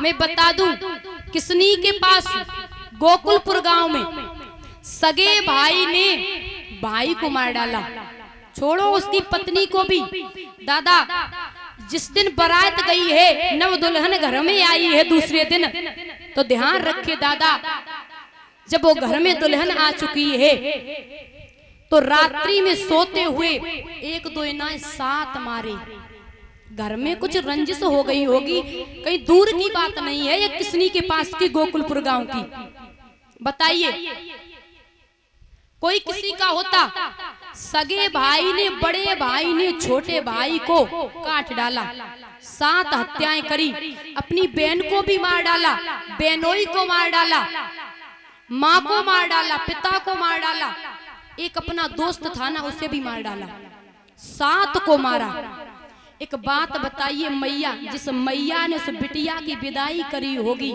मैं बता दूं, किसनी के पास गोकुलपुर गांव में सगे भाई ने भाई को मार डाला, छोड़ो उसकी पत्नी को भी। दादा जिस दिन बारात गई है, नव दुल्हन घर में आई है दूसरे दिन, तो ध्यान रखे दादा, जब वो घर में दुल्हन आ चुकी है तो रात्रि में सोते हुए 1 2 ना 7 मारे। घर में कुछ रंजिश हो गई होगी, कहीं दूर की बात नहीं है, ये किसनी के पास की गोकुलपुर गांव की। बताइए कोई किसी का होता, सगे भाई ने, बड़े भाई ने छोटे भाई को काट डाला, 7 हत्याएं करी, अपनी बहन को भी मार डाला, बहनोई को मार डाला, माँ को मार डाला, पिता को मार डाला, एक अपना दोस्त था ना उसे भी मार डाला, 7 को मारा। एक बात बताइए, मैया, जिस मैया ने उस बिटिया की विदाई करी होगी,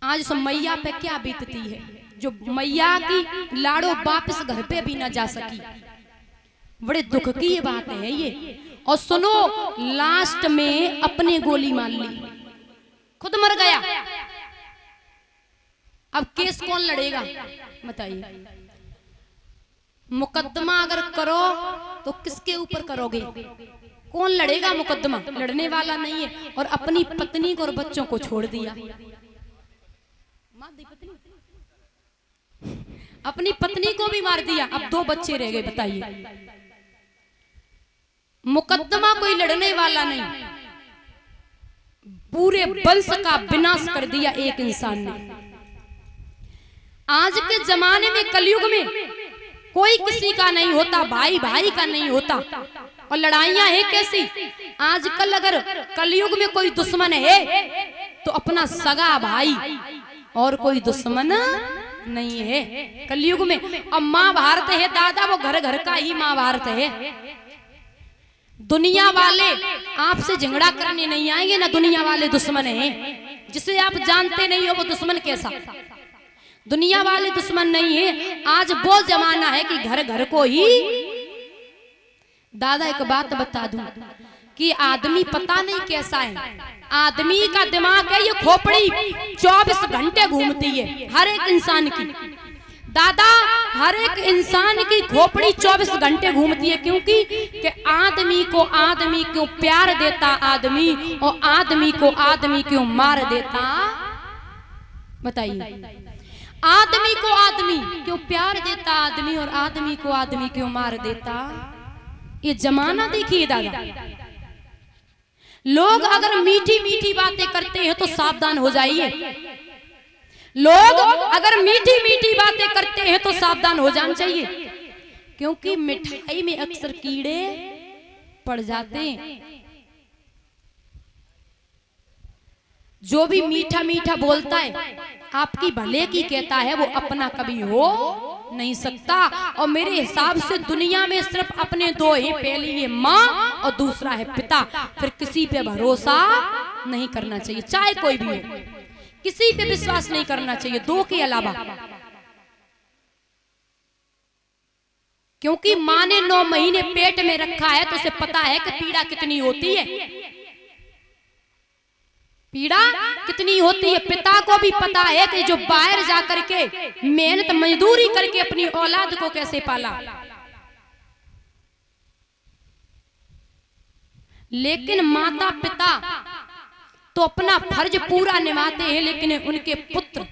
आज उस मैया पे क्या बीतती है, जो मैया की लाड़ो वापस घर पे भी ना जा सकी। बड़े दुख की ये बात है ये। और सुनो, लास्ट में अपने गोली मार ली, खुद मर गया। अब केस कौन लड़ेगा बताइए? मुकदमा अगर करो तो किसके ऊपर करोगे? कौन लड़ेगा मुकदमा? लड़ने वाला नहीं है। और अपनी पत्नी को और बच्चों को छोड़ दिया, अपनी पत्नी को भी मार दिया, अब 2 बच्चे रह गए। बताइए, मुकदमा कोई लड़ने वाला नहीं, पूरे वंश का विनाश कर दिया एक इंसान ने। आज के जमाने में, कलयुग में, कोई किसी का नहीं होता, भाई भाई का नहीं होता। और लड़ाइयां है कैसी? आजकल अगर कलयुग में कोई दुश्मन है तो अपना सगा भाई, और कोई दुश्मन नहीं है कलयुग में। अब महाभारत है दादा, वो घर घर का ही महाभारत है। दुनिया वाले आपसे झगड़ा करने नहीं आएंगे ना, दुनिया वाले दुश्मन हैं। जिसे आप जानते नहीं हो वो दुश्मन कैसा? दुनिया वाले दुश्मन नहीं है। आज वो जमाना है कि घर घर को ही। दादा एक बात बता दूं कि आदमी पता नहीं कैसा है, आदमी का दिमाग है ये खोपड़ी 24 घंटे घूमती है हर एक इंसान की। दादा हर एक इंसान की खोपड़ी 24 घंटे घूमती है, क्योंकि कि आदमी क्यों प्यार देता आदमी, और आदमी को आदमी क्यों मार देता? बताइए, आदमी को आदमी क्यों प्यार देता आदमी, और आदमी को आदमी क्यों मार देता? ये जमाना देखिए दादा। लोग अगर मीठी मीठी बातें करते हैं तो सावधान हो जाइए। लोग अगर मीठी मीठी बातें करते हैं तो सावधान हो जाना चाहिए, क्योंकि मिठाई में अक्सर कीड़े पड़ जाते हैं। जो भी मीठा मीठा बोलता है, आपकी भले की कहता है, वो अपना कभी हो नहीं सकता। और मेरे हिसाब से दुनिया में सिर्फ अपने 2 ही, पहली है माँ और दूसरा है पिता। फिर किसी पे भरोसा नहीं करना चाहिए, चाहे कोई भी हो, किसी पे विश्वास नहीं करना चाहिए 2 के अलावा। क्योंकि माँ ने 9 महीने पेट में रखा है तो उसे पता है कि पीड़ा कितनी होती है, पीड़ा कितनी होती है। पिता को भी पता है कि जो बाहर जाकर के मेहनत मजदूरी करके अपनी औलाद को कैसे पाला। लेकिन माता पिता तो अपना फर्ज पूरा निभाते हैं, लेकिन उनके पुत्र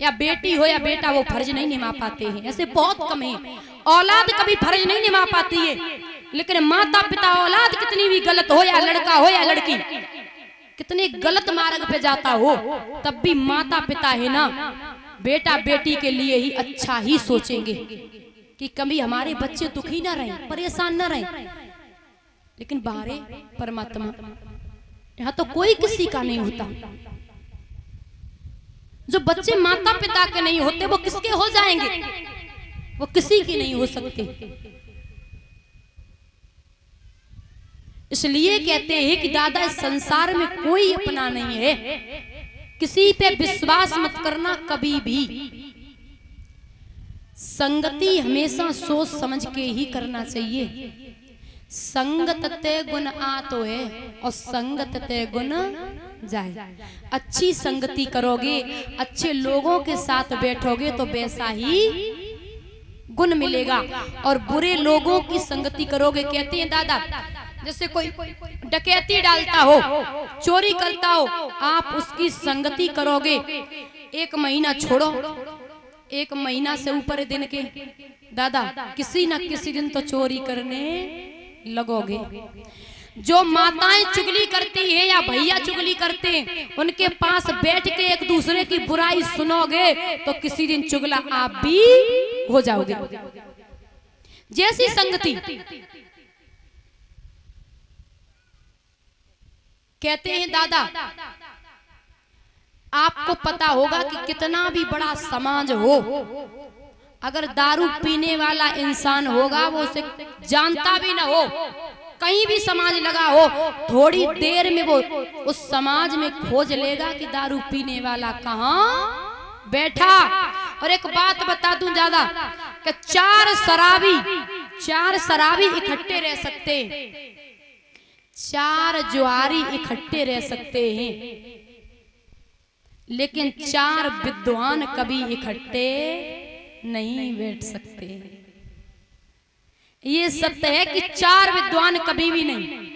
या बेटी हो या बेटा वो फर्ज नहीं निभा पाते हैं। ऐसे बहुत कम है। औलाद कभी फर्ज नहीं निभा पाती है, लेकिन माता पिता, औलाद कितनी भी गलत हो, या लड़का हो या लड़की, कितने गलत मार्ग पे जाता हो, तब भी माता पिता है ना, बेटा बेटी के लिए ही अच्छा ही सोचेंगे कि कभी हमारे बच्चे दुखी ना रहें, परेशान ना रहें। लेकिन बाहर परमात्मा, यहाँ तो कोई किसी का नहीं होता। जो बच्चे माता पिता के नहीं होते वो किसके हो जाएंगे? वो किसी के नहीं हो सकते। इसलिए कहते हैं कि दादा इस संसार में कोई अपना नहीं है, किसी पे विश्वास मत करना कभी भी। संगति हमेशा सोच समझ के ही करना चाहिए। संगत ते गुण आतो है और संगत ते गुण जाए। अच्छी संगति करोगे, अच्छे लोगों के साथ बैठोगे तो वैसा ही गुण मिलेगा। और बुरे लोगों की संगति करोगे, कहते हैं दादा जैसे कोई डकैती डालता हो, चोरी करता हो, आप उसकी संगति करोगे, 1 महीना छोड़ो, 1 महीना से ऊपर दिन के दादा किसी न किसी दिन तो चोरी करने लगोगे। जो माताएं चुगली करती है या भैया चुगली करते हैं, उनके पास बैठ के एक दूसरे की बुराई सुनोगे तो किसी दिन चुगला आप भी हो जाओगे। जैसी संगति कहते हैं दादा, आपको पता होगा कि कितना भी बड़ा समाज हो, अगर दारू पीने वाला इंसान होगा, वो उसे जानता भी ना हो, कहीं भी समाज लगा हो, थोड़ी देर में वो उस समाज में खोज लेगा कि दारू पीने वाला कहाँ बैठा। और एक बात बता दूं दादा कि 4 शराबी इकट्ठे रह सकते हैं, 4 जुआरी इकट्ठे रह सकते हैं, लेकिन 4 विद्वान कभी इकट्ठे नहीं बैठ सकते। ये सत्य है कि 4 विद्वान कभी भी नहीं।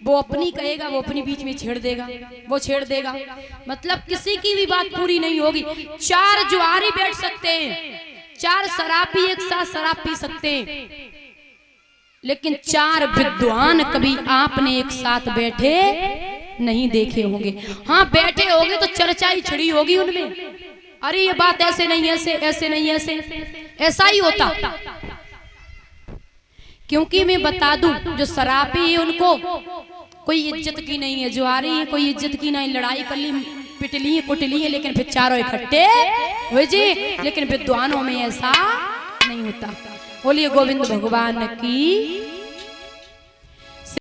वो अपनी कहेगा, वो अपनी बीच में छेड़ देगा, वो छेड़ देगा, मतलब किसी की भी बात पूरी नहीं होगी। 4 जुआरी बैठ सकते हैं, 4 शराबी एक साथ शराब पी सकते हैं, लेकिन 4 विद्वान कभी आपने एक साथ बैठे नहीं देखे होंगे। हाँ बैठे होंगे तो चर्चा ही छिड़ी होगी उनमें, अरे ये बात ऐसे नहीं, ऐसे नहीं, ऐसा ही होता। क्योंकि मैं बता दूं, जो शराबी है उनको कोई इज्जत की नहीं है, जुआरी है कोई इज्जत की नहीं, लड़ाई कर ली, पिटली है, कुटली है, लेकिन फिर चारों इकट्ठे हुए जी। लेकिन विद्वानों में ऐसा नहीं होता। बोलिए गोविंद भगवान की।